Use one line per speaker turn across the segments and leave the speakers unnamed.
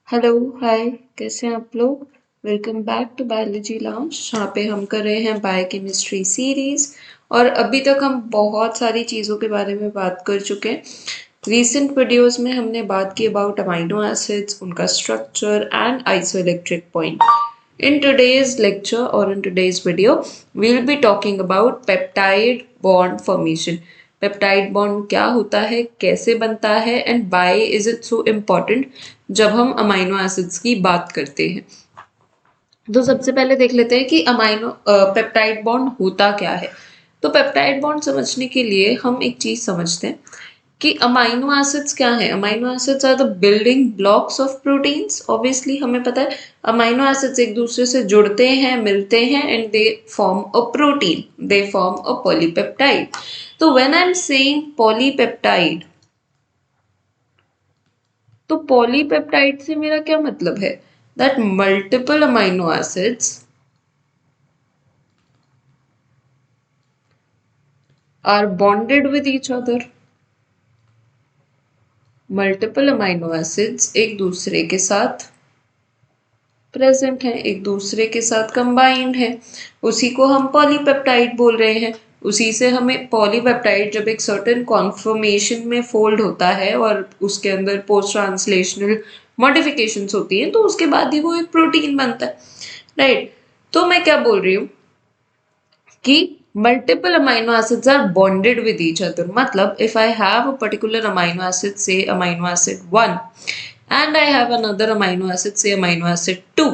Hello hi, कैसे हैं आप लोग। Welcome back to biology lounge, जहाँ पे हम कर रहे हैं बायोकेमिस्ट्री सीरीज। और अभी तक हम बहुत सारी चीज़ों के बारे में बात कर चुके हैं। रीसेंट वीडियोस में हमने बात की अबाउट अमाइनो एसिड्स, उनका structure and isoelectric point. In today's lecture or in today's video, we'll be talking about peptide bond formation. Peptide bond क्या होता है, कैसे बनता है and why is it so important जब हम अमाइनो एसिड्स की बात करते हैं। तो सबसे पहले देख लेते हैं कि अमाइनो पेप्टाइड बॉन्ड होता क्या है। तो पेप्टाइड बॉन्ड समझने के लिए हम एक चीज समझते हैं कि अमाइनो एसिड्स क्या है। Amino acids are the building blocks of proteins. Obviously हमें पता है अमाइनो एसिड्स एक दूसरे से जुड़ते हैं, मिलते हैं and they form a protein, they form a polypeptide. तो when I am saying polypeptide, तो पॉलीपेप्टाइड से मेरा क्या मतलब है, that multiple amino acids are bonded with each other. Multiple amino acids एक दूसरे के साथ प्रेजेंट है, एक दूसरे के साथ कंबाइंड है, उसी को हम पॉलीपेप्टाइड बोल रहे हैं। उसी से हमें पॉलीपेप्टाइड जब एक सर्टेन कॉन्फर्मेशन में फोल्ड होता है और उसके अंदर पोस्ट ट्रांसलेशनल मॉडिफिकेशंस होती हैं, तो उसके बाद ही वो एक प्रोटीन बनता है, राइट। तो मैं क्या बोल रही हूँ कि multiple amino acids are bonded with each other। मतलब if I have a particular amino acid, say amino acid 1, and I have another amino acid, say amino acid 2,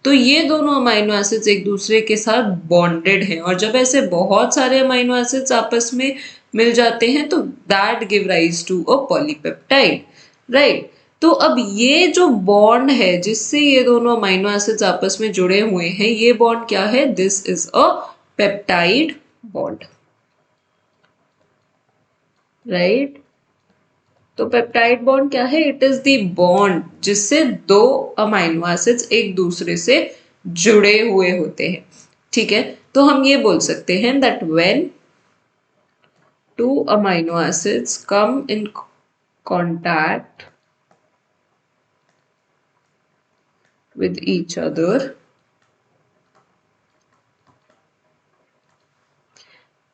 तो ये दोनों अमाइनो एसिड्स एक दूसरे के साथ बॉन्डेड हैं। और जब ऐसे बहुत सारे अमाइनो एसिड्स आपस में मिल जाते हैं तो that give rise to a polypeptide, right. तो अब ये जो बॉन्ड है जिससे ये दोनों अमाइनो एसिड्स आपस में जुड़े हुए हैं, ये बॉन्ड क्या है, this is a peptide bond, right. तो पेप्टाइड बॉन्ड क्या है, इट इज द बॉन्ड जिससे दो अमाइनो एसिड्स एक दूसरे से जुड़े हुए होते हैं, ठीक है। तो हम ये बोल सकते हैं that when two amino acids come in contact with each other,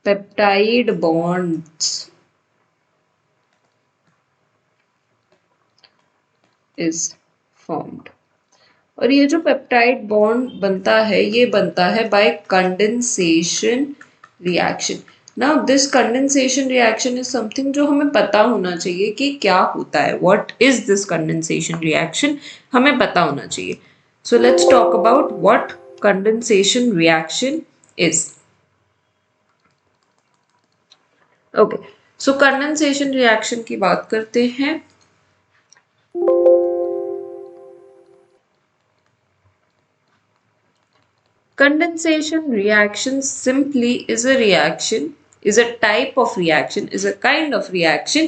peptide bonds is formed। और ये जो पेप्टाइड बॉन्ड बनता है, ये बनता है bye condensation reaction. Now this condensation reaction is something जो हमें पता होना चाहिए कि क्या होता है, what is this condensation reaction, हमें पता होना चाहिए। So let's talk about what condensation reaction is. Okay, so condensation reaction की बात करते हैं। Condensation reaction simply is a reaction, is a type of reaction, is a kind of reaction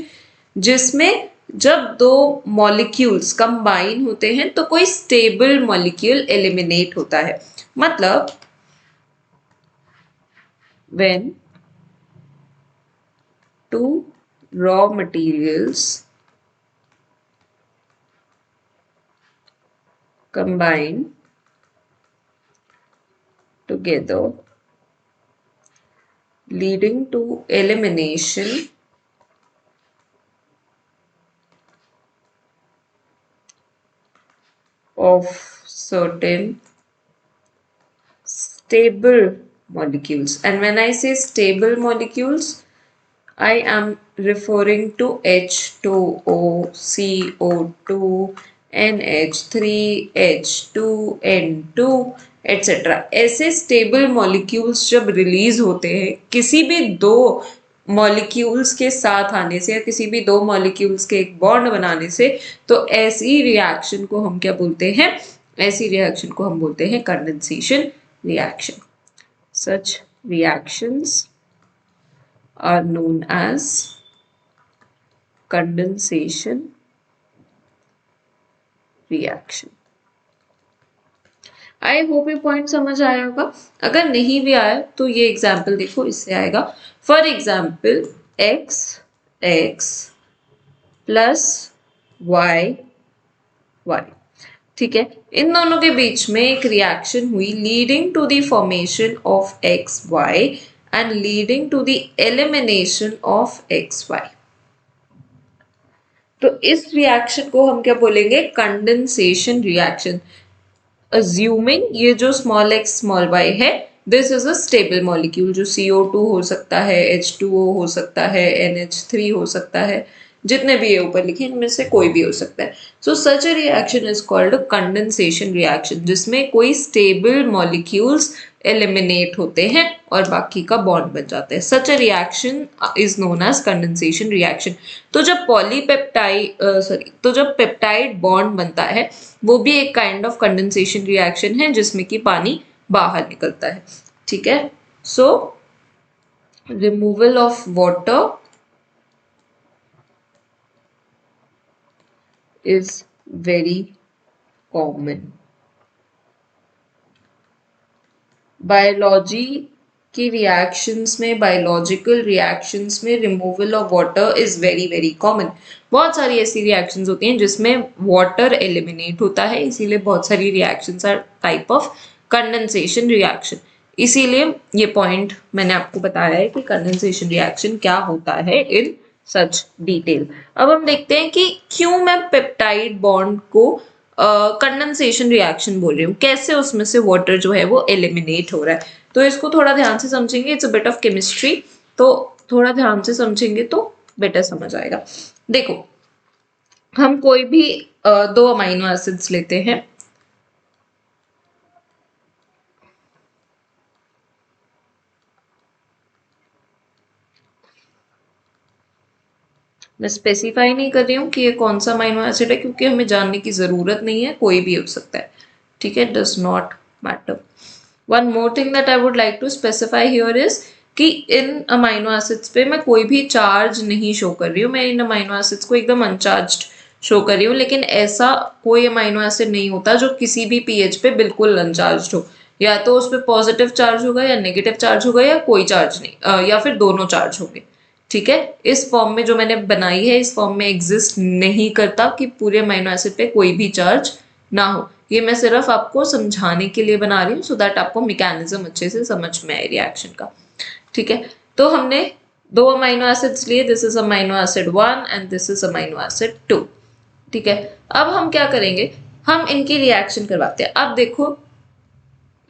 जिसमें जब दो मॉलिक्यूल्स कंबाइन होते हैं तो कोई स्टेबल मॉलिक्यूल एलिमिनेट होता है। मतलब when two raw materials combine together leading to elimination of certain stable molecules, and when I say stable molecules, I am referring to H2O, CO2, NH3, H2N2 etc। ऐसे stable molecules जब release होते हैं किसी भी दो molecules के साथ आने से या किसी भी दो मॉलिक्यूल्स के एक बॉन्ड बनाने से, तो ऐसी रिएक्शन को हम क्या बोलते हैं, ऐसी रिएक्शन को हम बोलते हैं condensation reaction। Such reactions are known as condensation reaction। I hope ये पॉइंट समझ आया होगा। अगर नहीं भी आया तो ये एग्जाम्पल देखो, इससे आएगा। For example X X plus Y Y, ठीक है, इन दोनों के बीच में एक रिएक्शन हुई leading to the formation of X Y and leading to the elimination of X Y. तो इस रिएक्शन को हम क्या बोलेंगे? Condensation reaction. अज्यूमिंग ये जो स्मॉल एक्स स्मॉल वाई है, this is a stable molecule, जो CO2 हो सकता है, H2O हो सकता है, NH3 हो सकता है, जितने भी ये ऊपर लिखे इनमें से कोई भी हो सकता है। So such a reaction is called a condensation reaction, जिसमें कोई स्टेबल मॉलिक्यूल्स एलिमिनेट होते हैं और बाकी का बॉन्ड बन जाता है। Such a reaction is known as condensation reaction. तो जब तो जब पेप्टाइड बॉन्ड बनता है, वो भी एक काइंड ऑफ कंडेंसेशन रिएक्शन है, जिसमें कि पानी बाहर निकलता है। ठीक है, सो removal of water is very common. Biology की रिएक्शंस में, बायोलॉजिकल रिएक्शंस में removal of water is very very common. बहुत सारी ऐसी रिएक्शंस होती हैं जिसमें वाटर एलिमिनेट होता है, इसीलिए बहुत सारी reactions are type of condensation reaction. इसीलिए ये पॉइंट मैंने आपको बताया है कि कंडेंसेशन रिएक्शन क्या होता है इन सच डिटेल। अब हम देखते हैं कि क्यों मैं पेप्टाइड बॉन्ड को कंडेंसेशन रिएक्शन बोल रही हूँ, कैसे उसमें से वाटर जो है वो एलिमिनेट हो रहा है। तो इसको थोड़ा ध्यान से समझेंगे, it's a bit of chemistry, तो थोड़ा ध्यान से समझेंगे तो बेटर समझ आएगा। देखो, हम कोई भी दो अमीनो एसिड्स लेते हैं, मैं स्पेसिफाई नहीं कर रही हूँ कि ये कौन सा अमीनो एसिड है, क्योंकि हमें जानने की जरूरत नहीं है, कोई भी हो सकता है। ठीक है, does not matter. One more thing that I would like to specify here is कि इन अमीनो एसिड्स पे मैं कोई भी चार्ज नहीं शो कर रही हूँ, मैं इन अमीनो एसिड्स को एकदम अनचार्ज्ड शो कर रही हूँ। लेकिन ऐसा कोई अमीनो एसिड नहीं होता जो किसी भी पीएच पे बिल्कुल अनचार्ज्ड हो, या तो उस पर पॉजिटिव चार्ज होगा या नेगेटिव चार्ज होगा या कोई चार्ज नहीं, या फिर दोनों चार्ज होंगे। ठीक है, इस फॉर्म में जो मैंने बनाई है, इस फॉर्म में एग्जिस्ट नहीं करता कि पूरे अमीनो एसिड पे कोई भी चार्ज ना हो। ये मैं सिर्फ आपको समझाने के लिए बना रही हूँ, सो दैट आपको मैकेनिज्म अच्छे से समझ में आए रिएक्शन का। ठीक है, तो हमने दो अमीनो एसिड्स लिए, this is amino acid 1 and this is amino acid 2। ठीक है, अब हम क्या करेंगे, हम इनकी रिएक्शन करवाते हैं। अब देखो,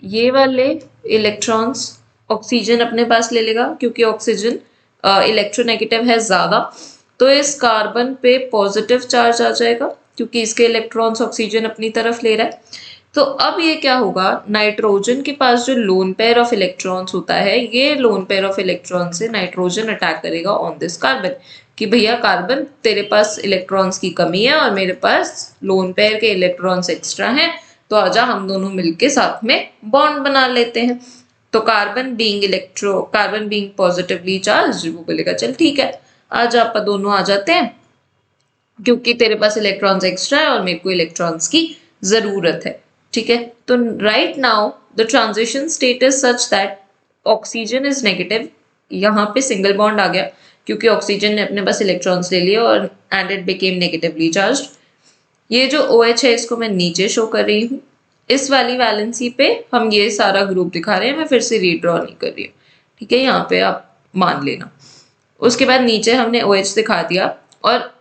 ये वाले इलेक्ट्रॉन्स ऑक्सीजन अपने पास ले लेगा, क्योंकि ऑक्सीजन इलेक्ट्रोनेगेटिव है ज्यादा, तो इस कार्बन पे पॉजिटिव चार्ज आ जाएगा, क्योंकि इसके इलेक्ट्रॉन्स ऑक्सीजन अपनी तरफ ले रहा है। तो अब ये क्या होगा, नाइट्रोजन के पास जो लोन पेयर ऑफ इलेक्ट्रॉन्स होता है, ये लोन पेयर ऑफ इलेक्ट्रॉन से नाइट्रोजन अटैक करेगा ऑन दिस कार्बन, कि भैया कार्बन तेरे पास इलेक्ट्रॉन्स की कमी है और मेरे पास लोन पेयर के इलेक्ट्रॉन्स एक्स्ट्रा हैं, तो आजा हम दोनों मिलके साथ में बॉन्ड बना लेते हैं। तो कार्बन बीइंग पॉजिटिवली चार्ज, वो बोलेगा चल ठीक है, आज आप दोनों आ जाते हैं, क्योंकि तेरे पास इलेक्ट्रॉन्स एक्स्ट्रा है और मेरे को इलेक्ट्रॉन्स की जरूरत है। ठीक है, तो right now the transition state is such that oxygen is negative, यहाँ पे सिंगल बॉन्ड आ गया, क्योंकि ऑक्सीजन ने अपने पास इलेक्ट्रॉन्स ले लिए और and it became negatively charged. ये जो OH है, इसको मैं नीचे शो कर रही हूँ, इस वाली वैलेंसी पे हम ये सारा ग्रुप दिखा रहे हैं, मैं फिर से रीड्रॉ नहीं कर रही हूँ। ठीक है, यहाँ पे आप मान लेना। उसके बाद नीचे हमने OH दिखा दिया और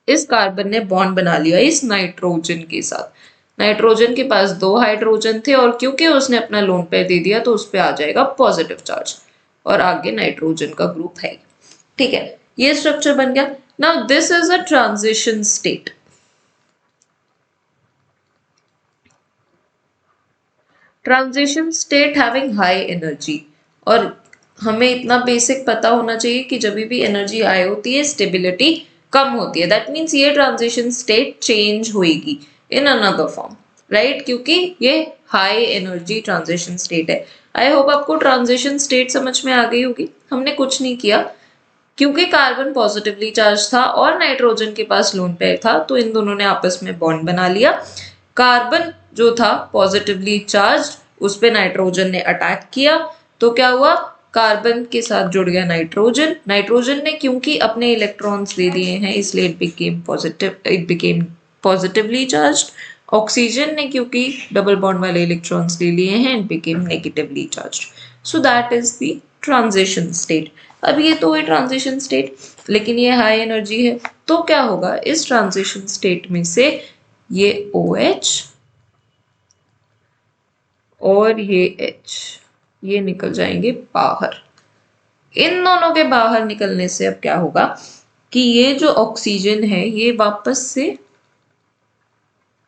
इस कार्बन ने बॉन्ड बना लिया इस नाइट्रोजन के साथ। नाइट्रोजन के पास 2 हाइड्रोजन थे और क्योंकि उसने अपना लोन पेयर दे दिया, तो उस पर आ जाएगा पॉजिटिव चार्ज और आगे नाइट्रोजन का ग्रुप है। ठीक है, ये स्ट्रक्चर बन गया। Now this is a transition state. Transition state having high energy, और हमें इतना बेसिक पता होना चाहिए कि जब भी एनर्जी हाई होती है, स्टेबिलिटी कम होती है। दैट मीन्स ये ट्रांजिशन स्टेट चेंज होएगी इन अनदर फॉर्म, राइट, क्योंकि ये हाई एनर्जी ट्रांजिशन स्टेट है। आई होप आपको ट्रांजिशन स्टेट समझ में आ गई होगी। हमने कुछ नहीं किया, क्योंकि कार्बन पॉजिटिवली चार्ज था और नाइट्रोजन के पास लोन पेयर था, तो इन दोनों ने आपस में बॉन्ड बना लिया। कार्बन जो था पॉजिटिवली चार्ज, उस पे नाइट्रोजन ने अटैक किया, तो क्या हुआ, कार्बन के साथ जुड़ गया नाइट्रोजन। नाइट्रोजन ने क्योंकि अपने इलेक्ट्रॉन्स दे दिए हैं, इसलिए it became positively charged oxygen ने क्योंकि डबल बॉन्ड वाले इलेक्ट्रॉन्स ले लिए हैं and became negatively charged, so that is the transition state. अब ये तो है ट्रांजिशन स्टेट, लेकिन ये हाई एनर्जी है, तो क्या होगा इस ट्रांजिशन स्टेट में से ये OH और ये H ये निकल जाएंगे बाहर। इन दोनों के बाहर निकलने से अब क्या होगा कि ये जो ऑक्सीजन है ये वापस से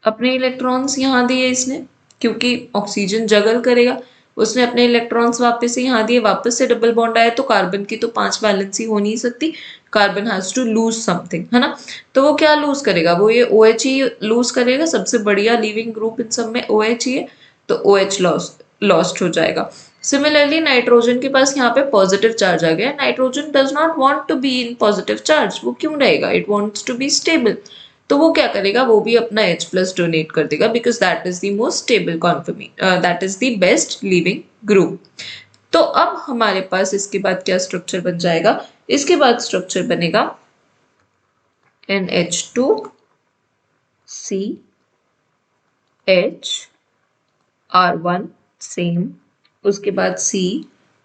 अपने इलेक्ट्रॉन्स यहाँ दिए इसने, क्योंकि ऑक्सीजन जगल करेगा, उसने अपने इलेक्ट्रॉन्स वापस से यहाँ दिए, वापस से डबल बॉन्ड आया, तो कार्बन की तो 5 वैलेंसी हो नहीं सकती, carbon has to lose something, है ना। तो वो क्या लूज करेगा, वो ये OH ही लूज करेगा, सबसे बढ़िया लिविंग ग्रुप इन सब में OH ही है, तो OH लॉस्ट हो जाएगा। सिमिलरली नाइट्रोजन के पास यहाँ पे पॉजिटिव चार्ज आ गया, nitrogen does not want to be in positive charge, वो क्यों रहेगा, it wants to be stable, तो वो क्या करेगा, वो भी अपना H+ डोनेट कर देगा, because that is the most stable conformation, that is the best leaving group. तो अब हमारे पास इसके बाद क्या स्ट्रक्चर बन जाएगा, इसके बाद स्ट्रक्चर बनेगा NH2CH सेम, उसके बाद C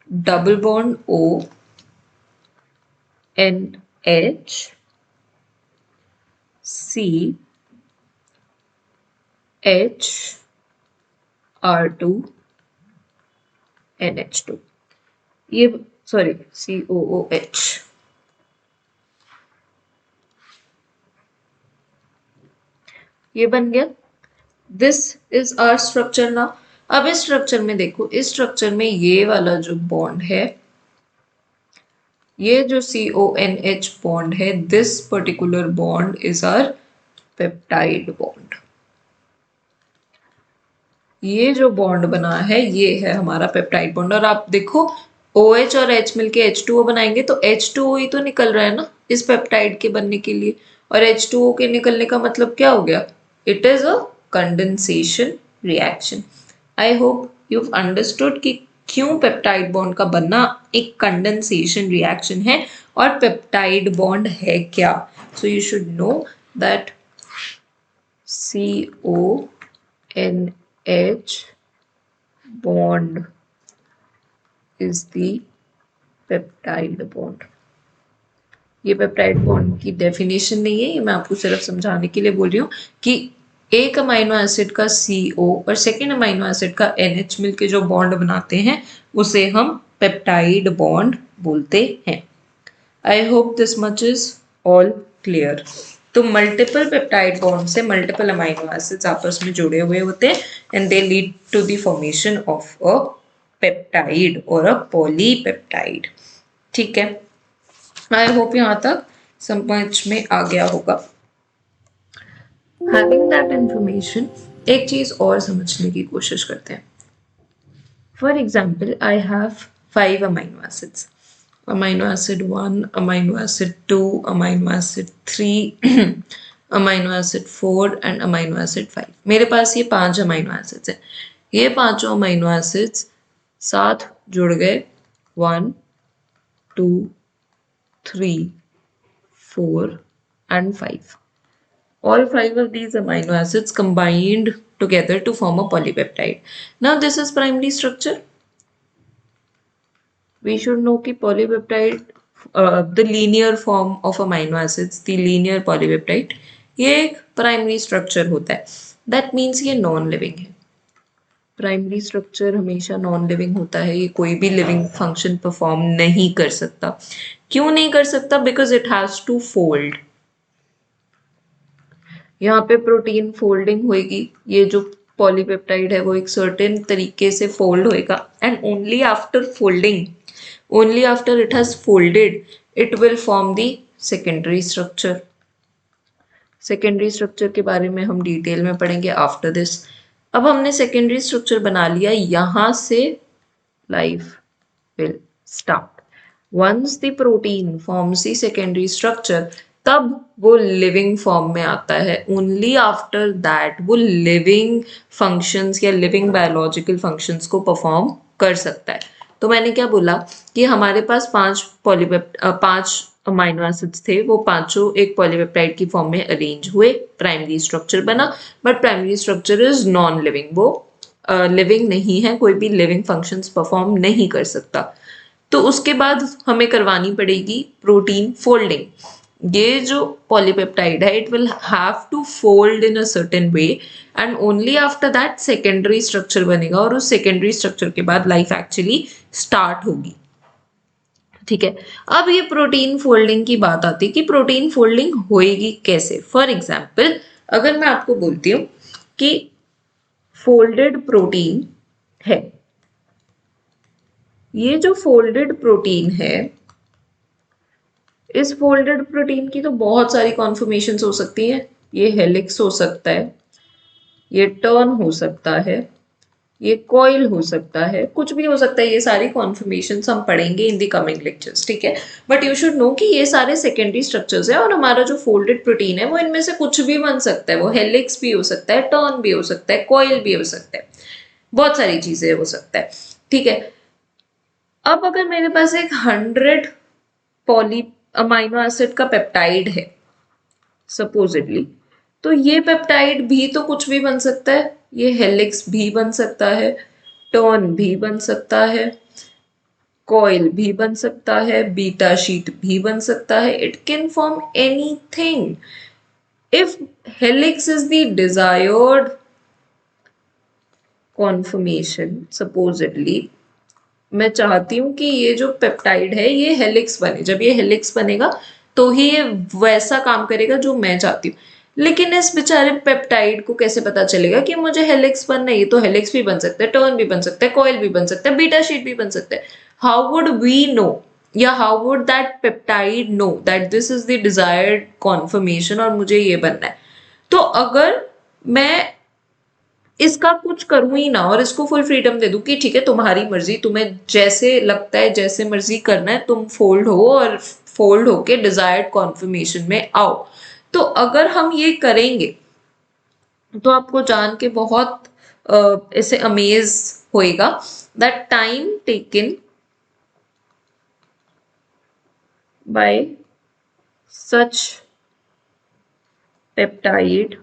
double bond O NH C H R2 NH2, ये सॉरी COOH, ये बन गया। This is our structure now. अब इस स्ट्रक्चर में देखो, इस स्ट्रक्चर में ये वाला जो बॉन्ड है, ये जो CONH बॉन्ड है, this particular bond is our peptide bond. ये जो बॉन्ड बना है ये है हमारा पेप्टाइड बॉन्ड, और आप देखो OH और H मिलके H2O बनाएंगे, तो H2O ही तो निकल रहा है ना इस पेप्टाइड के बनने के लिए, और H2O के निकलने का मतलब क्या हो गया, it is a condensation reaction. I hope you understood कि क्यों पेप्टाइड बॉन्ड का बनना एक कंडेंसेशन रिएक्शन है और पेप्टाइड बॉन्ड है क्या। So you should know that CONH bond is the peptide bond। ये पेप्टाइड बॉन्ड की डेफिनेशन नहीं है, ये मैं आपको सिर्फ समझाने के लिए बोल रही हूँ कि एक अमाइनो एसिड का CO और सेकेंड अमाइनो एसिड का NH मिलके जो बॉन्ड बनाते हैं उसे हम पेप्टाइड बॉन्ड बोलते हैं। I hope this much is all clear. तो मल्टीपल पेप्टाइड बॉन्ड से मल्टीपल अमाइनो एसिड्स आपस में जुड़े हुए होते हैं and they lead to the formation of a peptide और अ पॉलीपेप्टाइड। ठीक है, आई होप यहाँ तक समझ में आ गया होगा। हैविंग दैट इंफॉर्मेशन, एक चीज और समझने की कोशिश करते हैं। For example I have 5 amino acids, amino acid 1, amino acid 2, amino acid 3, amino acid 4 and amino acid 5। मेरे पास ये 5 अमाइनो एसिड्स हैं। ये पांचों अमाइनो एसिड्स साथ जुड़ गए 1, 2, 3, 4 and 5। All 5 of these amino acids combined together to form a polypeptide। Now this is primary structure। We should know कि polypeptide, the linear form of amino acids, the linear polypeptide, ये एक primary structure होता है। That means ये non living है। Primary structure हमेशा non living होता है, ये कोई भी लिविंग फंक्शन परफॉर्म नहीं कर सकता। क्यों नहीं कर सकता, because it has to fold. यहाँ पे प्रोटीन फोल्डिंग होगी, ये जो पॉलीपेप्टाइड है वो एक सर्टेन तरीके से फोल्ड होएगा and only after folding, only after it has folded it will form the secondary structure। secondary structure के बारे में हम डिटेल में पढ़ेंगे after this। अब हमने secondary structure बना लिया, यहाँ से life will start। once the protein forms the secondary structure तब वो लिविंग फॉर्म में आता है। ओनली आफ्टर दैट वो लिविंग फंक्शंस या लिविंग बायोलॉजिकल फंक्शंस को परफॉर्म कर सकता है। तो मैंने क्या बोला कि हमारे पास 5 अमाइनो एसिड्स थे वो पांचों एक पॉलीपेप्टाइड की फॉर्म में अरेंज हुए, प्राइमरी स्ट्रक्चर बना, but primary structure is non living, वो लिविंग नहीं है, कोई भी लिविंग फंक्शंस परफॉर्म नहीं कर सकता। तो उसके बाद हमें करवानी पड़ेगी प्रोटीन फोल्डिंग। ये जो पॉलीपेप्टाइड है it will have to fold in a certain way and only after that secondary structure बनेगा, और उस सेकेंडरी स्ट्रक्चर के बाद लाइफ एक्चुअली स्टार्ट होगी। ठीक है, अब ये प्रोटीन फोल्डिंग की बात आती है कि प्रोटीन फोल्डिंग होएगी कैसे। फॉर एग्जाम्पल अगर मैं आपको बोलती हूँ कि फोल्डेड प्रोटीन है, ये जो फोल्डेड प्रोटीन है, इस फोल्डेड प्रोटीन की तो बहुत सारी कॉन्फर्मेशंस हो सकती हैं। ये हेलिक्स हो सकता है, ये टर्न हो सकता है, ये कॉइल हो सकता है, कुछ भी हो सकता है। ये सारी कॉन्फर्मेशंस हम पढ़ेंगे इन दी कमिंग लेक्चर्स, ठीक है। बट यू शुड नो कि ये सारे सेकेंडरी स्ट्रक्चर्स है और हमारा जो फोल्डेड प्रोटीन है वो इनमें से कुछ भी बन सकता है। वो हेलिक्स भी हो सकता है, टर्न भी हो सकता है, कॉइल भी हो सकता है, बहुत सारी चीजें हो सकता है, ठीक है। अब अगर मेरे पास एक 100 पॉली अमाइनो एसिड का पेप्टाइड है सपोजिटली, तो ये पेप्टाइड भी तो कुछ भी बन सकता है। ये हेलिक्स भी बन सकता है, टर्न भी बन सकता है, कॉइल भी बन सकता है, बीटा शीट भी बन सकता है। It can form anything. If helix is the desired conformation, supposedly मैं चाहती हूं कि ये जो पेप्टाइड है ये हेलिक्स बने, जब ये हेलिक्स बनेगा तो ही ये वैसा काम करेगा जो मैं चाहती हूँ। लेकिन इस बेचारे पेप्टाइड को कैसे पता चलेगा कि मुझे हेलिक्स बनना है? ये तो हेलिक्स भी बन सकता है, टर्न भी बन सकता है, कॉइल भी बन सकता है, बीटा शीट भी बन सकता है। हाउ वुड वी नो, या how would that peptide know that this is the desired conformation और मुझे ये बनना है? तो अगर मैं इसका कुछ करूं ही ना और इसको फुल फ्रीडम दे दूं कि ठीक है तुम्हारी मर्जी, तुम्हें जैसे लगता है जैसे मर्जी करना है, तुम फोल्ड हो और फोल्ड होके डिजायर्ड कॉन्फर्मेशन में आओ, तो अगर हम ये करेंगे तो आपको जान के बहुत ऐसे अमेज होएगा that time taken by such peptide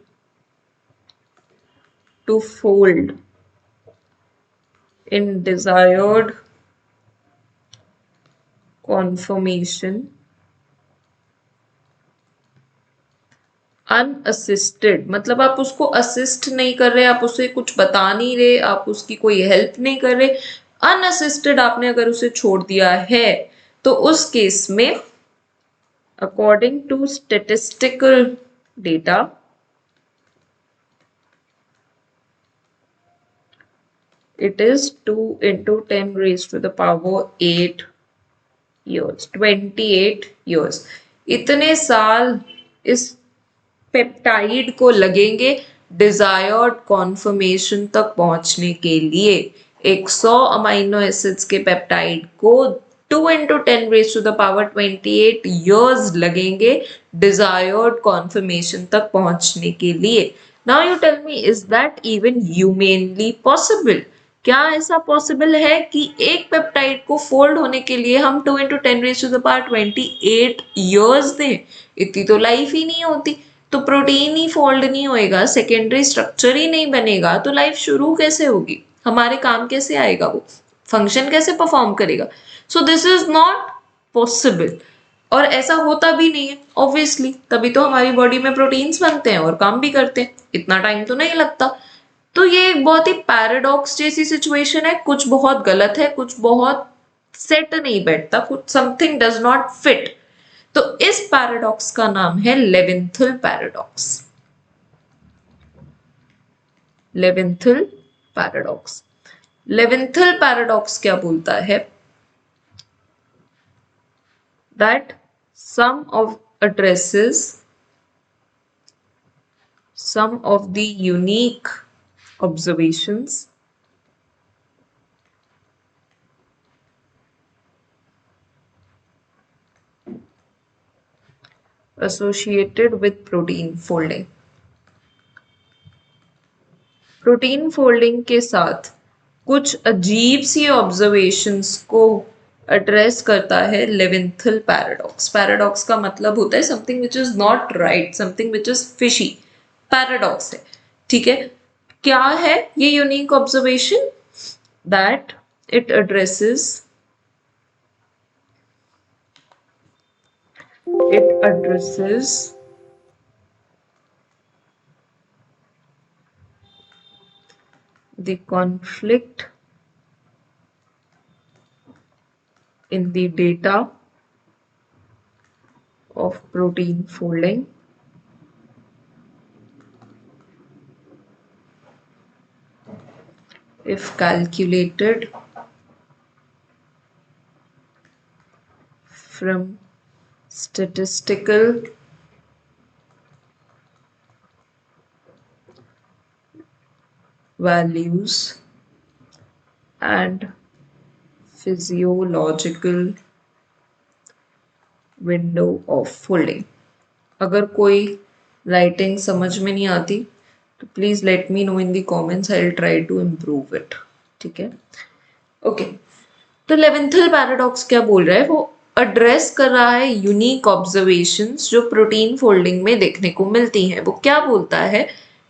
to fold in desired conformation unassisted, मतलब आप उसको असिस्ट नहीं कर रहे, आप उसे कुछ बता नहीं रहे, आप उसकी कोई हेल्प नहीं कर रहे, अनअसिस्टेड आपने अगर उसे छोड़ दिया है, तो उस केस में according to statistical data it is 2 into 10 raised to the power 8 years, 28 years। इतने साल इस पेप्टाइड को लगेंगे डिजायर्ड कॉन्फर्मेशन तक पहुंचने के लिए। 100 अमाइनो एसिड्स के पेप्टाइड को 2 into 10 raised to the power 28 years लगेंगे डिजायर्ड कॉन्फर्मेशन तक पहुंचने के लिए। Now you tell me, is that even humanly possible? क्या ऐसा पॉसिबल है कि एक पेप्टाइड को फोल्ड होने के लिए हम 2 into 10 raised to the power 28 years दें? इतनी तो लाइफ ही नहीं होती। तो प्रोटीन ही फोल्ड नहीं होएगा, सेकेंडरी स्ट्रक्चर ही नहीं बनेगा, तो लाइफ शुरू कैसे होगी? हमारे काम कैसे आएगा? वो फंक्शन कैसे परफॉर्म करेगा? सो दिस इज नॉट पॉसिबल, और ऐसा होता भी नहीं है ऑब्वियसली, तभी तो हमारी बॉडी में प्रोटीन्स बनते हैं और काम भी करते हैं, इतना टाइम तो नहीं लगता। तो ये एक बहुत ही पैराडॉक्स जैसी सिचुएशन है, कुछ बहुत गलत है, कुछ बहुत सेट नहीं बैठता, कुछ समथिंग डज नॉट फिट। तो इस पैराडॉक्स का नाम है Levinthal paradox. Levinthal paradox. Levinthal paradox क्या बोलता है? That some of addresses some of the unique observations associated with protein folding। Protein folding के साथ कुछ अजीब सी ऑब्जर्वेशंस को एड्रेस करता है लेवेंथल पैराडॉक्स। पैराडॉक्स का मतलब होता है something which is not right, something which is fishy, paradox है, ठीक है। क्या है ये unique observation? That it addresses the conflict in the data of protein folding if calculated from statistical values and physiological window of folding। अगर कोई writing समझ में नहीं आती तो please let me know in the comments, I will try to improve it, ठीक है। Okay, तो लेवेंथल पैराडॉक्स क्या बोल रहा है? वो एड्रेस कर रहा है यूनिक ऑब्जर्वेशंस जो प्रोटीन फोल्डिंग में देखने को मिलती हैं। वो क्या बोलता है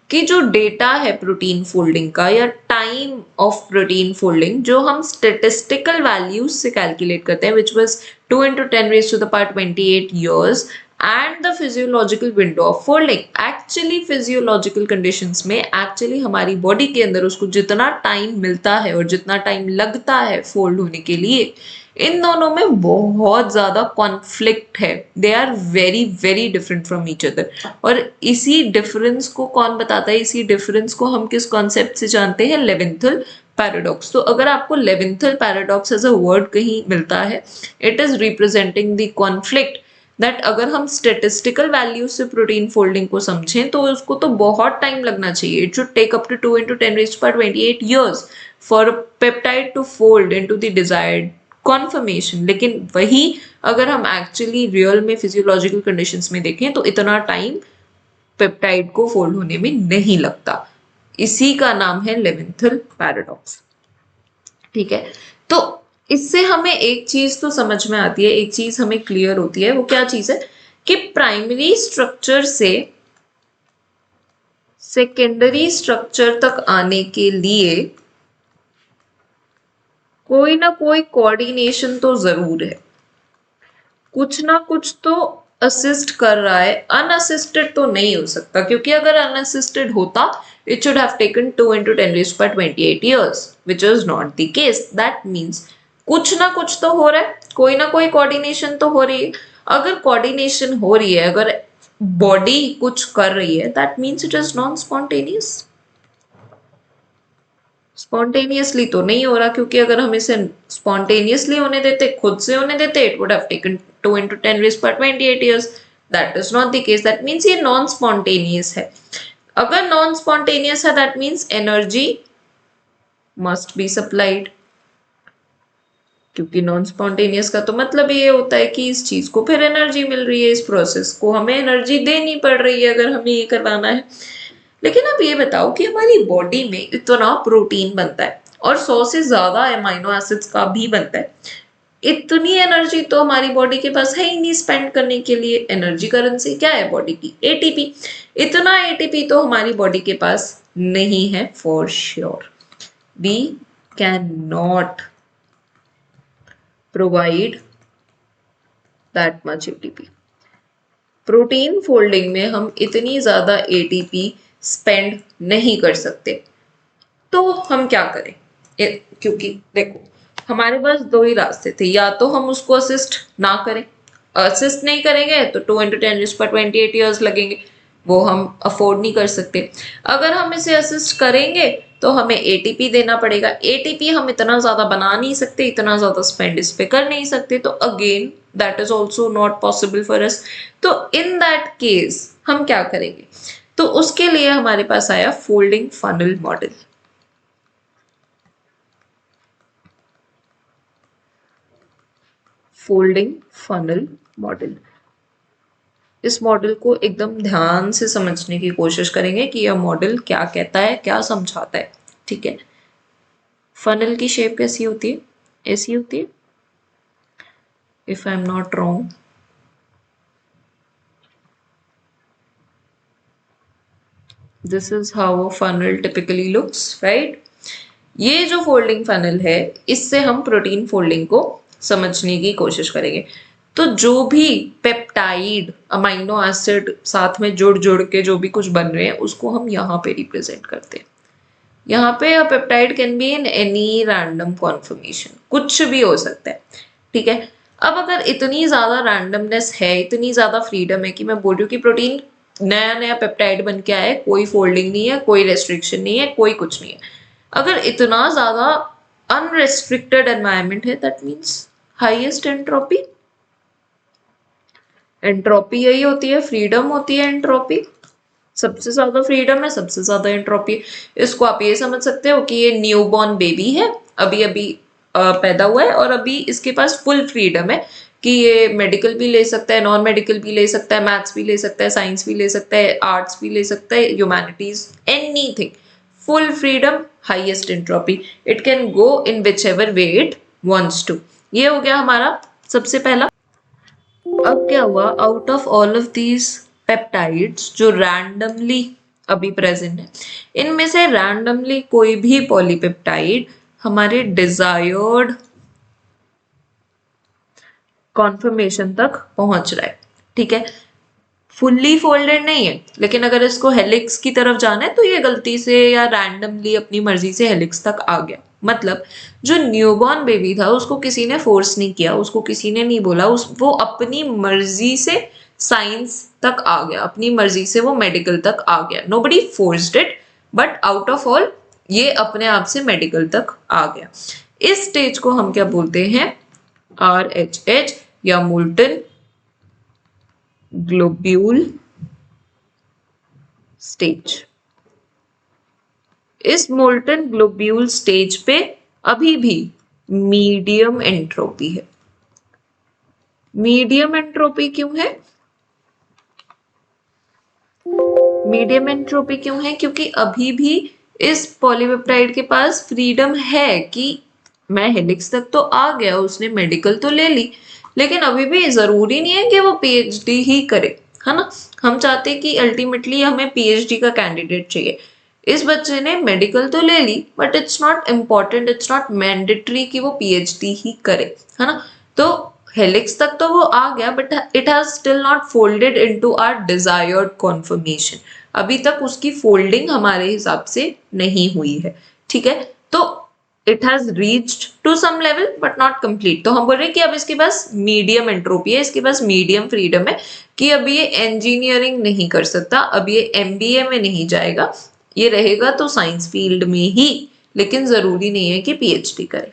कि जो डेटा है प्रोटीन फोल्डिंग का या टाइम ऑफ प्रोटीन फोल्डिंग जो हम स्टेटिस्टिकल वैल्यूज से कैलकुलेट करते हैं, which was 2 into 10 raised to the power 28 years, and the physiological window of folding. Actually physiological conditions में एक्चुअली हमारी बॉडी के अंदर उसको जितना टाइम मिलता है और जितना टाइम लगता है फोल्ड होने के लिए, इन दोनों में बहुत ज्यादा कॉन्फ्लिक्ट है। They are very very different from each other. और इसी डिफरेंस को कौन बताता है? इसी डिफरेंस को हम किस कॉन्सेप्ट से जानते हैं? Levinthal paradox. तो अगर आपको Levinthal paradox as a word कहीं मिलता है, it is representing the conflict that अगर हम स्टेटिस्टिकल वैल्यू से प्रोटीन फोल्डिंग को समझें तो उसको तो बहुत टाइम लगना चाहिए। It should take up to 2 into 10 raised to power 28 years for a peptide to fold into the desired conformation. लेकिन वही अगर हम एक्चुअली रियल में फिजियोलॉजिकल कंडीशंस में देखें तो इतना टाइम पेप्टाइड को फोल्ड होने में नहीं लगता। इसी का नाम है लेवेंथल पैराडॉक्स, ठीक है। तो इससे हमें एक चीज तो समझ में आती है, एक चीज हमें क्लियर होती है। वो क्या चीज है कि प्राइमरी स्ट्रक्चर से सेकेंडरी स्ट्रक्चर तक आने के लिए कोई ना कोई कोऑर्डिनेशन तो जरूर है, कुछ ना कुछ तो असिस्ट कर रहा है। अनअसिस्टेड तो नहीं हो सकता, क्योंकि अगर अनअसिस्टेड होता it should have taken 2 into 10 raised by 28 years, which is not the case. That means कुछ ना कुछ तो हो रहा है, कोई ना कोई कोऑर्डिनेशन तो हो रही है। अगर कोऑर्डिनेशन हो रही है, अगर बॉडी कुछ कर रही है, that means it is non spontaneous। Spontaneously तो नहीं हो रहा, क्योंकि अगर हम इसे स्पॉन्टेनियसली होने देते, खुद से होने देते, it would have taken 2 into 10 raised by 28 years। That is not the case. That means ये नॉन स्पॉन्टेनियस है। अगर नॉन स्पॉन्टेनियस है, that means energy must be supplied, क्योंकि नॉन स्पॉन्टेनियस का तो मतलब ये होता है कि इस चीज को फिर एनर्जी मिल रही है, इस प्रोसेस को हमें एनर्जी देनी पड़ रही है अगर हमें ये करवाना है। लेकिन अब ये बताओ कि हमारी बॉडी में इतना प्रोटीन बनता है और 100 से ज्यादा अमीनो एसिड्स का भी बनता है, इतनी एनर्जी तो हमारी बॉडी के पास है ही नहीं स्पेंड करने के लिए। एनर्जी करेंसी क्या है बॉडी की? एटीपी। इतना एटीपी तो हमारी बॉडी के पास नहीं है for sure. We can not provide that much ATP. Protein folding में हम इतनी ज्यादा एटीपी स्पेंड नहीं कर सकते। तो हम क्या करें? क्योंकि देखो हमारे पास दो ही रास्ते थे, या तो हम उसको असिस्ट ना करें, असिस्ट नहीं करेंगे तो 2 into 10 raised by 28 years लगेंगे, वो हम अफोर्ड नहीं कर सकते। अगर हम इसे असिस्ट करेंगे तो हमें एटीपी देना पड़ेगा। एटीपी हम इतना ज्यादा बना नहीं सकते, इतना ज्यादा स्पेंड इस पे कर नहीं सकते, तो again that is also not possible for us. तो इन दैट केस हम क्या करेंगे? तो उसके लिए हमारे पास आया folding funnel model. Folding funnel model. इस मॉडल को एकदम ध्यान से समझने की कोशिश करेंगे कि यह मॉडल क्या कहता है, क्या समझाता है, ठीक है। फनल की शेप कैसी होती है? ऐसी होती है, if I'm not wrong. This is how a funnel typically looks, right? ये जो फोल्डिंग फनल है, इससे हम प्रोटीन फोल्डिंग को समझने की कोशिश करेंगे। तो जो भी पेप्टाइड अमाइनो एसिड साथ में जुड़ जुड़ के जो भी कुछ बन रहे हैं उसको हम यहाँ पे रिप्रेजेंट करते हैं। यहाँ पे अ peptide can be in any random conformation, कुछ भी हो सकता है, ठीक है। अब अगर इतनी ज्यादा रैंडमनेस है, इतनी ज्यादा फ्रीडम है कि मैं बोल रही हूँ कि प्रोटीन नया नया पेप्टाइड बन के आया है, कोई फोल्डिंग नहीं है, कोई रेस्ट्रिक्शन नहीं है, कोई कुछ नहीं है, अगर इतना ज्यादा अनरेस्ट्रिक्टेड एनवायरनमेंट है, that means highest entropy. Entropy यही होती है, फ्रीडम होती है एंट्रोपी। सबसे ज्यादा फ्रीडम है, सबसे ज्यादा एंट्रोपी है। इसको आप ये समझ सकते हो कि ये न्यूबॉर्न बेबी है, अभी अभी पैदा हुआ है और अभी इसके पास फुल फ्रीडम है कि ये मेडिकल भी ले सकता है, नॉन मेडिकल भी ले सकता है, मैथ्स भी ले सकता है, साइंस भी ले सकता है, आर्ट्स भी ले सकता है, humanities, anything, full freedom, highest entropy. It can go in whichever way it wants to. ये हो गया हमारा सबसे पहला। अब क्या हुआ, out of all of these peptides जो रैंडमली अभी प्रेजेंट है, इनमें से रैंडमली कोई भी पॉलीपेप्टाइड हमारे डिजायर्ड कॉन्फर्मेशन तक पहुंच रहा है, ठीक है। फुल्ली फोल्डेड नहीं है, लेकिन अगर इसको हेलिक्स की तरफ जाना है तो ये गलती से या रैंडमली अपनी मर्जी से हेलिक्स तक आ गया। मतलब जो न्यूबॉर्न बेबी था उसको किसी ने फोर्स नहीं किया, उसको किसी ने नहीं बोला, वो अपनी मर्जी से साइंस तक आ गया, अपनी मर्जी से वो मेडिकल तक आ गया। Nobody forced it, but out of all ये अपने आप से मेडिकल तक आ गया। इस स्टेज को हम क्या बोलते हैं, RHH या मोल्टन ग्लोब्यूल स्टेज। इस मोल्टन ग्लोब्यूल स्टेज पे अभी भी मीडियम एंट्रोपी है। मीडियम एंट्रोपी क्यों है? मीडियम एंट्रोपी क्यों है? क्योंकि अभी भी इस पॉलीपेप्टाइड के पास फ्रीडम है कि मैं हेलिक्स तक तो आ गया, उसने मेडिकल तो ले ली, लेकिन अभी भी जरूरी नहीं है कि वो PhD ही करे, है ना। हम चाहते कि अल्टीमेटली हमें PhD का कैंडिडेट चाहिए। इस बच्चे ने मेडिकल तो ले ली, but it's not important, it's not mandatory कि वो PhD ही करे, है ना। तो हेलिक्स तक तो वो आ गया, but it has still not folded into our desired conformation. अभी तक उसकी फोल्डिंग हमारे हिसाब से नहीं हुई है, ठीक है। तो it has reached to some level but not complete. तो हम बोल रहे हैं कि अब इसके पास मीडियम एंट्रोपी है, इसके पास मीडियम फ्रीडम है कि अब ये इंजीनियरिंग नहीं कर सकता, अब ये MBA में नहीं जाएगा, ये रहेगा तो साइंस फील्ड में ही, लेकिन जरूरी नहीं है कि PhD करे,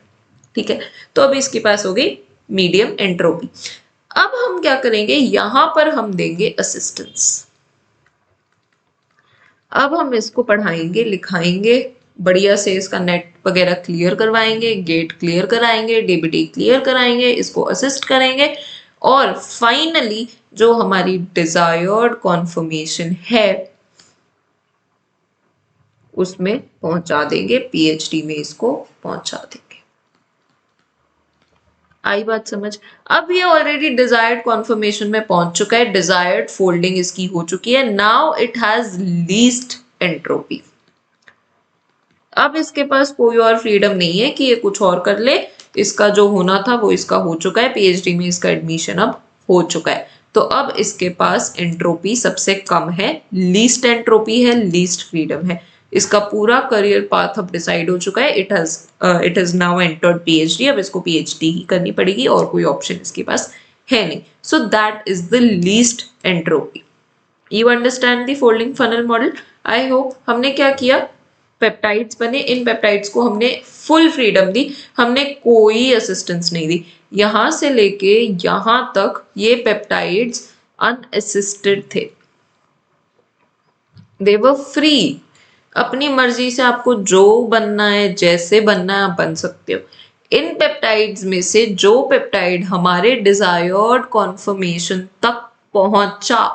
ठीक है। तो अब इसके पास हो गई मीडियम एंट्रोपी। अब हम क्या करेंगे, यहां पर हम देंगे असिस्टेंस। अब हम इसको पढ़ाएंगे, लिखाएंगे, बढ़िया से इसका नेट वगैरह क्लियर करवाएंगे, गेट क्लियर कराएंगे, DBT क्लियर कराएंगे, इसको असिस्ट करेंगे, और फाइनली जो हमारी डिजायर्ड कॉन्फर्मेशन है उसमें पहुंचा देंगे, PhD में इसको पहुंचा देंगे। आई बात समझ? अब ये ऑलरेडी डिजायर्ड कॉन्फर्मेशन में पहुंच चुका है, डिजायर्ड फोल्डिंग इसकी हो चुकी है, now it has least entropy. अब इसके पास कोई और फ्रीडम नहीं है कि ये कुछ और कर ले, इसका जो होना था वो इसका हो चुका है, PhD में इसका एडमिशन अब हो चुका है। तो अब इसके पास एंट्रोपी सबसे कम है, लीस्ट एंट्रोपी है, लीस्ट फ्रीडम है, इसका पूरा करियर पाथ अब डिसाइड हो चुका है। It has now entered PhD, अब इसको PhD ही करनी पड़ेगी और कोई ऑप्शन इसके पास है नहीं। So that is the least entropy. You understand the folding funnel model? I hope. हमने क्या किया, पेप्टाइड्स बने, इन पेप्टाइड्स को हमने फुल फ्रीडम दी, हमने कोई असिस्टेंस नहीं दी। यहां से लेके यहां तक ये पेप्टाइड्स अनअसिस्टेड थे, दे वर फ्री, अपनी मर्जी से आपको जो बनना है, जैसे बनना है आप बन सकते हो। इन पेप्टाइड्स में से जो पेप्टाइड हमारे डिजायर्ड कॉन्फर्मेशन तक पहुंचा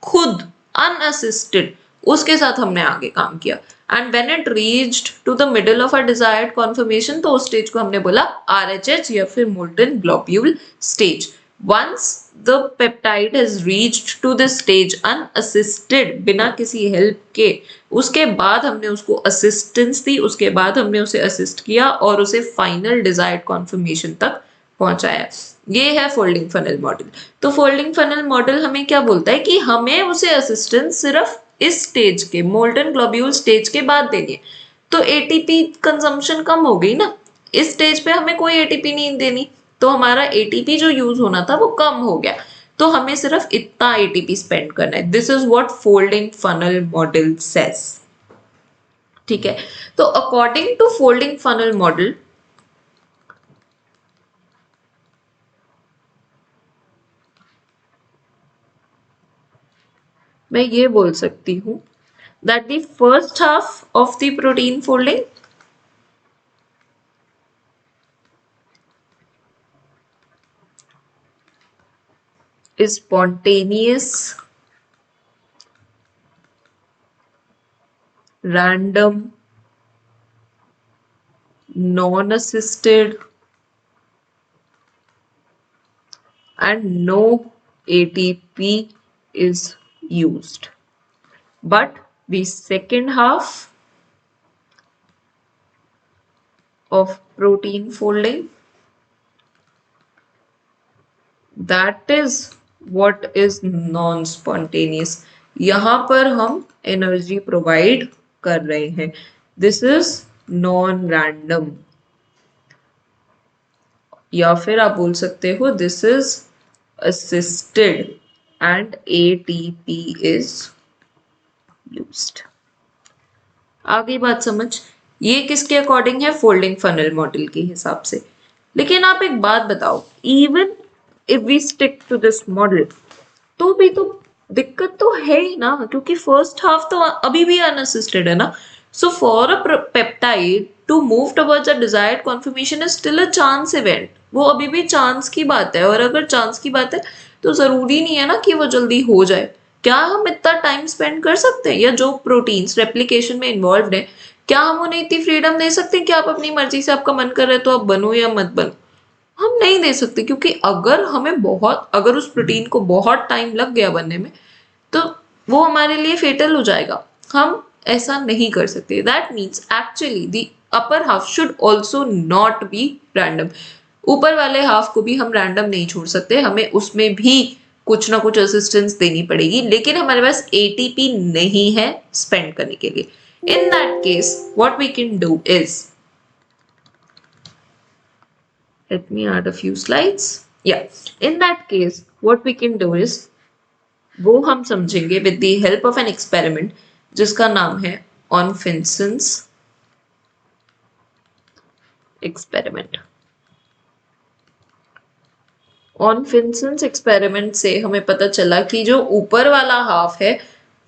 खुद अनअसिस्टेड, उसके साथ हमने आगे काम किया। And when it reached to the middle of a desired conformation, तो उस स्टेज को हमने बोला RHH या फिर molten globule stage. Once the peptide has reached to the stage unassisted, बिना किसी हेल्प के, उसके बाद हमने उसको असिस्टेंस दी, उसके बाद हमने उसे असिस्ट किया और उसे फाइनल डिजायर्ड कॉन्फर्मेशन तक पहुंचाया। ये है फोल्डिंग फनल मॉडल। तो फोल्डिंग फनल मॉडल हमें क्या बोलता है कि हमें उसे असिस्टेंस सिर्फ इस स्टेज के, मोल्टन ग्लोब्यूल स्टेज के बाद देनी है। तो एटीपी कंजम्पशन कम हो गई ना, इस स्टेज पे हमें कोई एटीपी नहीं देनी, तो हमारा एटीपी जो यूज होना था वो कम हो गया, तो हमें सिर्फ इतना एटीपी स्पेंड करना है। This is what folding funnel model says. ठीक है, तो according to folding funnel model, मैं ये बोल सकती हूं that the first half of the protein folding is spontaneous, random, non-assisted, and no ATP is used. But the second half of protein folding, that is what is non-spontaneous. यहाँ पर हम energy provide कर रहे हैं, this is non random, या फिर आप बोल सकते हो this is assisted and ATP is used. आ गई बात समझ? ये किसके अकॉर्डिंग है? फोल्डिंग फनल मॉडल के हिसाब से। लेकिन आप एक बात बताओ, even if we stick to this model, तो भी तो दिक्कत तो है ही ना, क्योंकि फर्स्ट हाफ तो अभी भी अनअसिस्टेड है ना। So for a peptide to move towards a desired conformation is still a chance event, वो अभी भी चांस की बात है, और अगर चांस की बात है तो जरूरी नहीं है ना कि वो जल्दी हो जाए। क्या हम इतना टाइम स्पेंड कर सकते हैं, या जो प्रोटीन्स रेप्लिकेशन में इन्वॉल्व है, क्या हम उन्हें इतनी फ्रीडम दे सकते हैं कि आप अपनी मर्जी से, आपका मन कर रहा है तो आप बनो या मत बनो? हम नहीं दे सकते, क्योंकि अगर उस प्रोटीन को बहुत टाइम लग गया बनने में, तो वो हमारे लिए फेटल हो जाएगा। हम ऐसा नहीं कर सकते। That means actually the upper half should also not be random. ऊपर वाले हाफ को भी हम रैंडम नहीं छोड़ सकते, हमें उसमें भी कुछ ना कुछ असिस्टेंस देनी पड़ेगी, लेकिन हमारे पास एटीपी नहीं है स्पेंड करने के लिए। In that case what we can do is, let me add a few slides. Yeah, in that case what we can do is, वो हम समझेंगे with the help of an experiment जिसका नाम है ऑन फिंसन्स एक्सपेरिमेंट। ऑन फिंसन्स एक्सपेरिमेंट से हमें पता चला कि जो ऊपर वाला हाफ है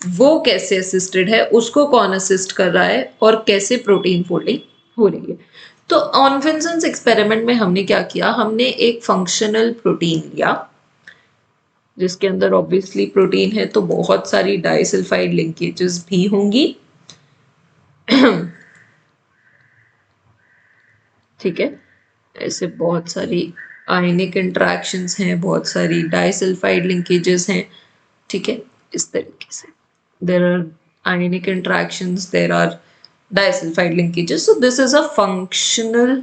वो कैसे असिस्टेड है, उसको कौन असिस्ट कर रहा है, और कैसे प्रोटीन फोल्डिंग हो रही है। तो ऑन फिंसन्स एक्सपेरिमेंट में हमने क्या किया, हमने एक फंक्शनल प्रोटीन लिया जिसके अंदर ऑब्वियसली प्रोटीन है, तो बहुत सारी डाइसल्फाइड लिंकेजेस भी होंगी। ठीक है, ऐसे बहुत सारी आयनिक इंटरेक्शंस हैं, बहुत सारी डाइसल्फाइड लिंकेजेस हैं। ठीक है, इस तरीके से there are ionic interactions, there are disulphide linkages, so this is a functional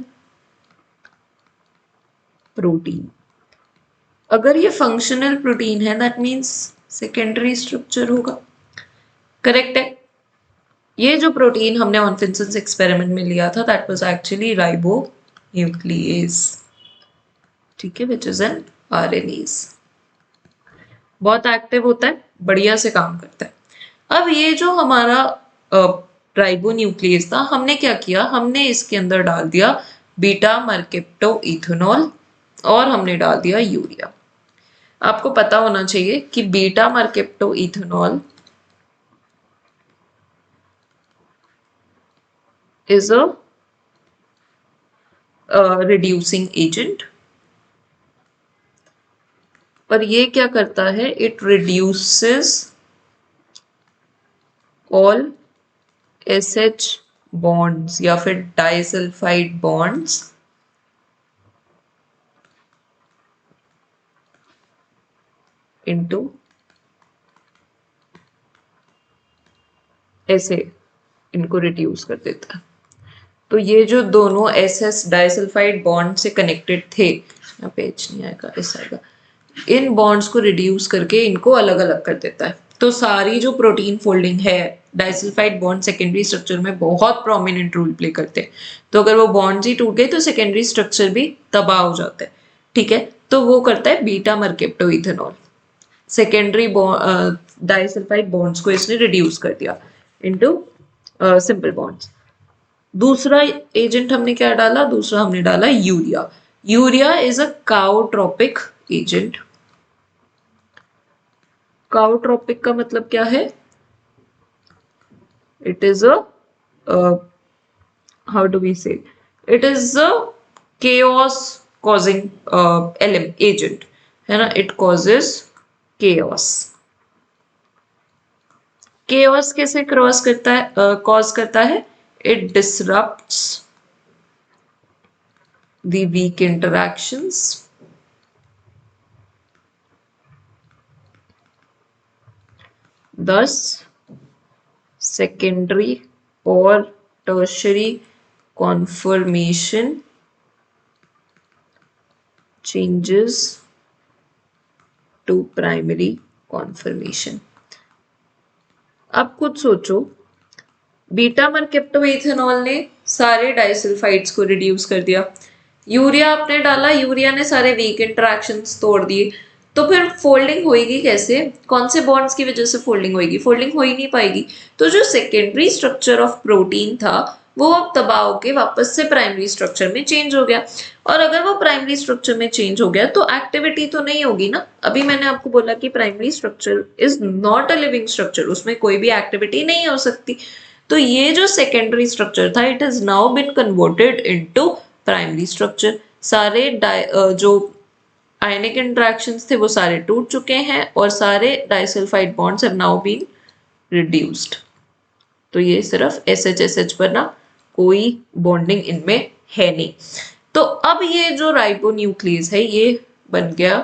protein. अगर ये फंक्शनल प्रोटीन है दैट मीन्स सेकेंडरी स्ट्रक्चर होगा, करेक्ट है। ये जो प्रोटीन हमने ऑन फिंसन्स एक्सपेरिमेंट में लिया था that was actually ribo nuclease, ठीक है, विच इज एन आरएनएज। बहुत एक्टिव होता है, बढ़िया से काम करता है। अब ये जो हमारा राइबो न्यूक्लियेज था, हमने क्या किया, हमने इसके अंदर डाल दिया बीटा मर्केप्टो इथेनॉल और हमने डाल दिया यूरिया। आपको पता होना चाहिए कि beta mercaptoethanol is a reducing agent, पर ये क्या करता है, it reduces all SH bonds या फिर डाइसल्फाइड bonds इनटू ऐसे इनको रिड्यूस कर देता है। तो ये जो दोनों एस एस डाइसल्फाइड बॉन्ड से कनेक्टेड थे, यहाँ पेज नहीं आएगा, ऐसा आएगा, इन बॉन्ड्स को रिड्यूस करके इनको अलग अलग कर देता है। तो सारी जो प्रोटीन फोल्डिंग है, डाइसल्फाइड बॉन्ड सेकेंडरी स्ट्रक्चर में बहुत प्रोमिनेंट रोल प्ले करते हैं। तो अगर वो बॉन्ड्स ही टूट गए तो सेकेंडरी स्ट्रक्चर भी तबाह हो जाता है। ठीक है, तो वो करता है beta mercaptoethanol. Secondary disulphide bonds को इसने रिड्यूस कर दिया इनटू सिंपल बॉन्ड्स। दूसरा एजेंट हमने क्या डाला? दूसरा हमने डाला urea. Urea is a chaotropic agent. Chaotropic का मतलब क्या है? It is a how do we say, it is a chaos causing agent, है ना, इट causes chaos। chaos कैसे क्रॉस करता है, कॉज करता है? It disrupts the weak interactions, thus secondary or tertiary conformation changes to primary conformation। अब खुद सोचो, बीटा मर्केप्टोइथेनॉल ने सारे डाइसल्फाइड्स को रिड्यूस कर दिया, यूरिया आपने डाला, यूरिया ने सारे वीक इंटरेक्शंस तोड़ दिए, तो फिर फोल्डिंग होएगी कैसे? कौन से बॉन्ड्स की वजह से फोल्डिंग होएगी? फोल्डिंग हो ही नहीं पाएगी। तो जो सेकेंडरी स्ट्रक्चर ऑफ प्रोटीन था वो अब तबाह होके वापस से प्राइमरी स्ट्रक्चर में चेंज हो गया। और अगर वो प्राइमरी स्ट्रक्चर में चेंज हो गया तो एक्टिविटी तो नहीं होगी ना। अभी मैंने आपको बोला कि primary structure is not a living structure, उसमें कोई भी एक्टिविटी नहीं हो सकती। तो ये जो सेकेंडरी स्ट्रक्चर था, it has now been converted into primary structure. सारे जो आयनिक इंटरेक्शंस थे वो सारे टूट चुके हैं और सारे disulphide bonds have now been reduced. तो ये सिर्फ SH पर ना, कोई बॉन्डिंग इनमें है नहीं। तो अब ये जो राइबोन्यूक्लियस है ये बन गया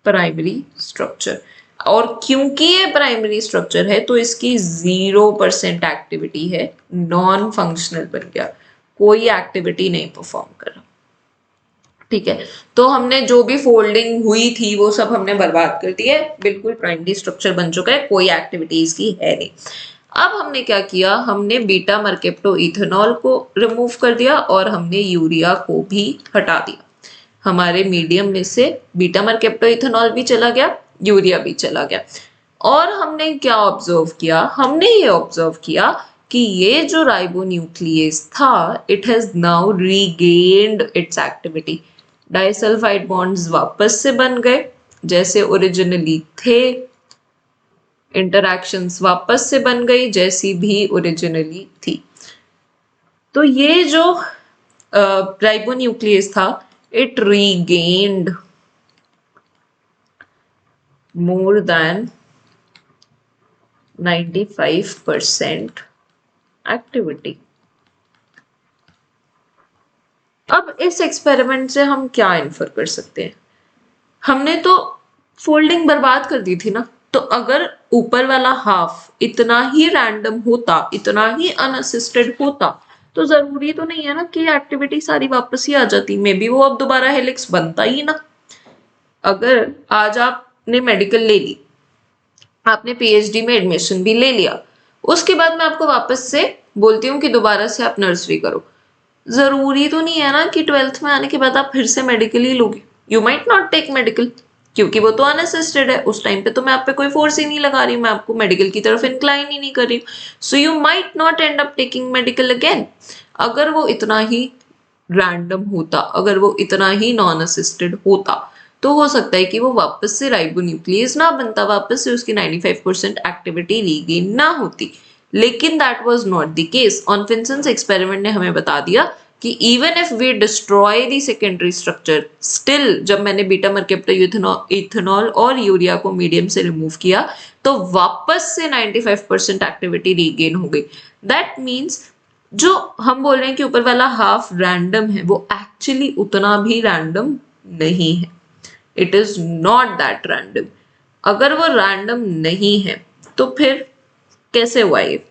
प्राइमरी स्ट्रक्चर, और क्योंकि ये प्राइमरी स्ट्रक्चर है तो इसकी 0% एक्टिविटी है, नॉन फंक्शनल बन गया, कोई एक्टिविटी नहीं परफॉर्म कर रहा। ठीक है, तो हमने जो भी फोल्डिंग हुई थी वो सब हमने बर्बाद कर दी है, बिल्कुल प्राइमरी स्ट्रक्चर बन चुका है, कोई एक्टिविटी इसकी है नहीं। अब हमने क्या किया? हमने बीटा मर्केप्टोइथेनॉल को रिमूव कर दिया और हमने यूरिया को भी हटा दिया। हमारे मीडियम में से बीटा मर्केप्टोइथेनॉल भी चला गया, यूरिया भी चला गया। और हमने क्या ऑब्जर्व किया? हमने ये ऑब्जर्व किया कि ये जो राइबोन्यूक्लियस था, it has now regained it's activity. Disulphide bonds वापस से बन गए जैसे ओरिजिनली थे, इंटरैक्शंस वापस से बन गई जैसी भी ओरिजिनली थी। तो ये जो राइबोन्यूक्लियस था, it regained more than 95% activity. अब इस एक्सपेरिमेंट से हम क्या इन्फर कर सकते हैं? हमने तो फोल्डिंग बर्बाद कर दी थी ना, तो अगर ऊपर वाला हाफ इतना ही रैंडम होता, इतना ही अनअसिस्टेड होता, तो जरूरी तो नहीं है ना कि एक्टिविटी सारी वापस ही आ जाती। मे बी वो अब दोबारा हेलिक्स बनता ही ना। अगर आज आपने मेडिकल ले ली, आपने PhD में एडमिशन भी ले लिया, उसके बाद मैं आपको वापस से बोलती हूँ कि दोबारा से आप नर्सरी करो, जरूरी तो नहीं है ना कि 12th में आने के बाद आप फिर से मेडिकल ही लोगे। You might not take medical, क्योंकि वो तो अनअसिस्टेड है। उस टाइम पे तो मैं आप पे कोई फोर्स ही नहीं लगा रही हूँ, मैं आपको मेडिकल की तरफ इंक्लाइन ही नहीं कर रही हूँ। So you might not and up taking medical again. अगर वो इतना ही रैंडम होता, अगर वो इतना ही नॉन असिस्टेड होता, तो हो सकता है कि वो वापस से राइबोन्यूक्लियस ना बनता, वापस से उसकी 95% एक्टिविटी रीगेन ना होती। लेकिन that was not the case. Anfinsen's experiment ने हमें बता दिया कि even if we destroy the secondary structure, still जब मैंने बीटा मर्केप्टोइथेनॉल और यूरिया को मीडियम से रिमूव किया तो वापस से 95% एक्टिविटी रीगेन हो गई। दैट मीन्स जो हम बोल रहे हैं कि ऊपर वाला हाफ रैंडम है, वो एक्चुअली उतना भी रैंडम नहीं है। It is not that random. अगर वो रैंडम नहीं है तो फिर कैसे हुआ ये?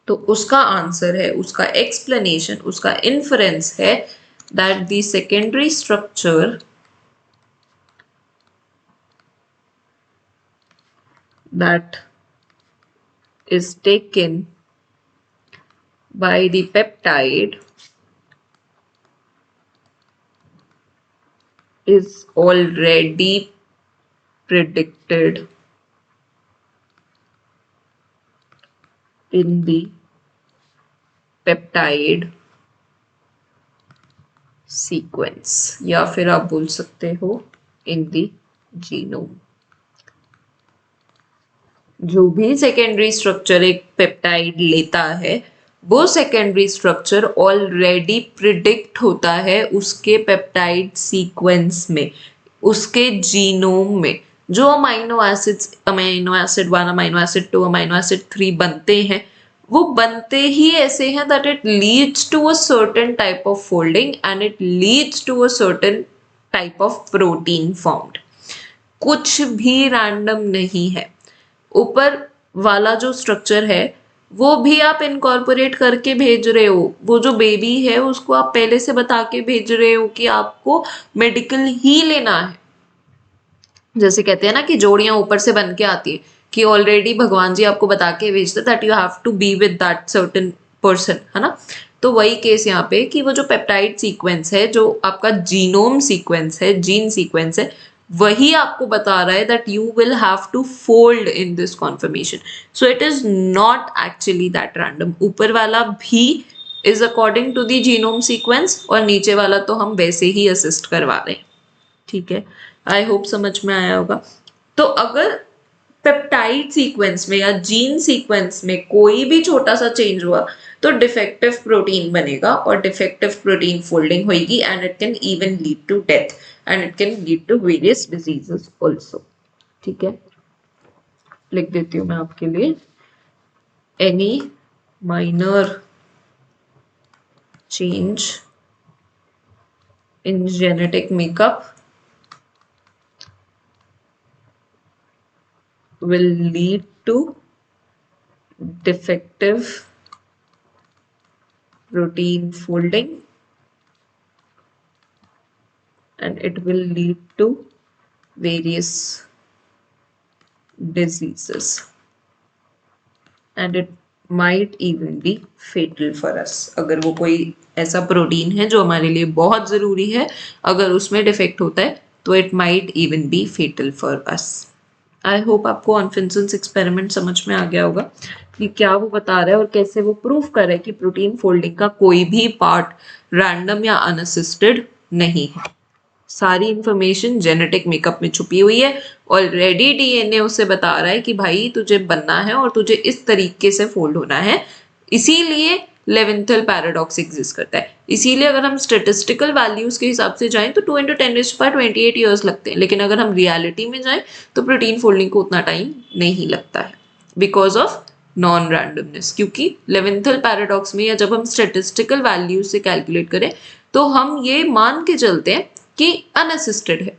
तो उसका आंसर है, उसका एक्सप्लेनेशन, उसका इन्फरेंस है that the secondary structure that is taken by the peptide is already predicted in the peptide sequence, या फिर आप बोल सकते हो in the genome। जो भी सेकेंडरी स्ट्रक्चर एक पेप्टाइड लेता है वो सेकेंडरी स्ट्रक्चर ऑलरेडी प्रिडिक्ट होता है उसके पेप्टाइड सीक्वेंस में, उसके जीनोम में। जो amino acids, amino acid 1, amino acid 2, amino acid 3 बनते हैं वो बनते ही ऐसे हैं that it leads to a certain type of folding and it leads to a certain type of protein formed. कुछ भी रैंडम नहीं है। ऊपर वाला जो स्ट्रक्चर है वो भी आप इनकॉर्पोरेट करके भेज रहे हो। वो जो बेबी है उसको आप पहले से बता के भेज रहे हो कि आपको मेडिकल ही लेना है। जैसे कहते हैं ना कि जोड़ियां ऊपर से बन के आती है, कि ऑलरेडी भगवान जी आपको बता के भेजते that you have to be with that certain person, है ना। तो वही केस यहाँ पे कि वो जो पेप्टाइड सीक्वेंस है, जो आपका जीनोम सीक्वेंस है, जीन सीक्वेंस है, वही आपको बता रहा है that you will have to fold in this conformation. So it is not actually that random. ऊपर वाला भी is according to the genome sequence और नीचे वाला तो हम वैसे ही असिस्ट करवा रहे हैं। ठीक है, आई होप समझ में आया होगा। तो अगर पेप्टाइड सीक्वेंस में या जीन सीक्वेंस में कोई भी छोटा सा चेंज हुआ तो डिफेक्टिव प्रोटीन बनेगा और डिफेक्टिव प्रोटीन फोल्डिंग होगी and it can even lead to death and it can lead to various diseases also. ठीक है, लिख देती हूँ मैं आपके लिए, any minor change in genetic makeup will lead to defective protein folding and it will lead to various diseases and it might even be fatal for us। अगर वो कोई ऐसा प्रोटीन है जो हमारे लिए बहुत ज़रूरी है, अगर उसमें डिफेक्ट होता है तो it might even be fatal for us. I hope आपको ऑनफिंसन्स एक्सपेरिमेंट समझ में आ गया होगा कि क्या वो बता रहा है और कैसे वो प्रूफ कर रहा है कि प्रोटीन फोल्डिंग का कोई भी पार्ट रैंडम या अनअसिस्टेड नहीं है। सारी इंफॉर्मेशन जेनेटिक मेकअप में छुपी हुई है। ऑलरेडी डीएनए उसे बता रहा है कि भाई तुझे बनना है और तुझे इस तरीके से फोल्ड होना है। इसीलिए लेवेंथल पैराडॉक्स एग्जिस्ट करता है। इसीलिए अगर हम स्टेटिस्टिकल वैल्यूज के हिसाब से जाएं तो 2 × 10⁻28 ईयर्स लगते हैं, लेकिन अगर हम रियलिटी में जाएं तो प्रोटीन फोल्डिंग को उतना टाइम नहीं लगता है बिकॉज ऑफ नॉन रैंडमनेस। क्योंकि लेवेंथल पैराडॉक्स में या जब हम स्टेटिस्टिकल वैल्यूज से कैलकुलेट करें तो हम ये मान के चलते हैं कि अनअसिस्टेड है,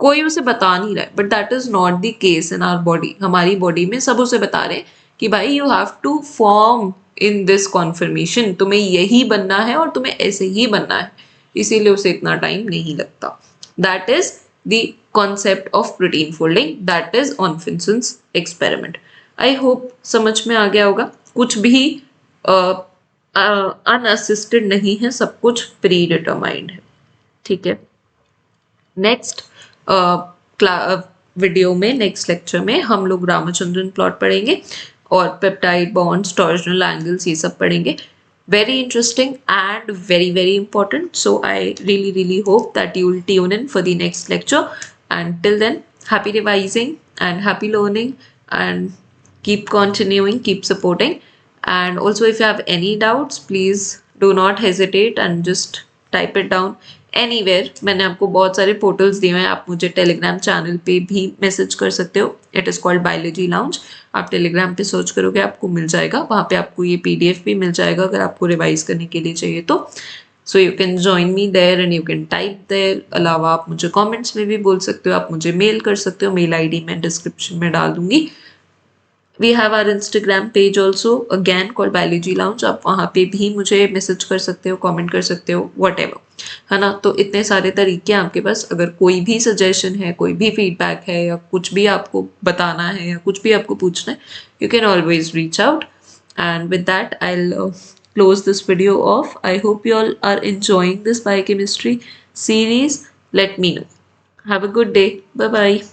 कोई उसे बता नहीं रहा है, but that is not the case in our body. हमारी बॉडी में सब उसे बता रहे हैं कि भाई you have to form in this conformation, तुम्हें यही बनना है और तुम्हें ऐसे ही बनना है, इसीलिए उसे इतना टाइम नहीं लगता। That is the concept of protein folding, that is Anfinsen's experiment. I hope समझ में आ गया होगा। कुछ भी अनअसिस्टेड नहीं है, सब कुछ प्री डिटरमाइंड है। ठीक है, नेक्स्ट वीडियो में, नेक्स्ट लेक्चर में हम लोग रामचंद्रन प्लॉट पढ़ेंगे और पेप्टाइड बॉन्ड्स, टॉर्जनल एंगल्स, ये सब पढ़ेंगे। Very interesting and very very important. So I really hope that you will tune in for the next lecture. And till then, happy revising and happy learning, and keep continuing, keep supporting. And also if you have any doubts, please do not hesitate and just type it down anywhere. मैंने आपको बहुत सारे portals दिए हैं, आप मुझे Telegram channel पे भी मैसेज कर सकते हो। It is called biology lounge. आप टेलीग्राम पे सर्च करोगे आपको मिल जाएगा, वहाँ पे आपको ये PDF भी मिल जाएगा अगर आपको रिवाइज करने के लिए चाहिए तो। So you can join me there and you can type there. अलावा आप मुझे कमेंट्स में भी बोल सकते हो, आप मुझे मेल कर सकते हो, मेल आईडी मैं डिस्क्रिप्शन में डाल दूंगी। We have our Instagram page also again called biology lounge, आप वहाँ पे भी मुझे मैसेज कर सकते हो, कमेंट कर सकते हो, वट है ना। तो इतने सारे तरीके हैं आपके पास। अगर कोई भी सजेशन है, कोई भी फीडबैक है, या कुछ भी आपको बताना है, या कुछ भी आपको पूछना है, you can always reach out. And with that, I'll close this video off. I hope you all are enjoying this biochemistry series. Let me know. Have a good day. Bye bye.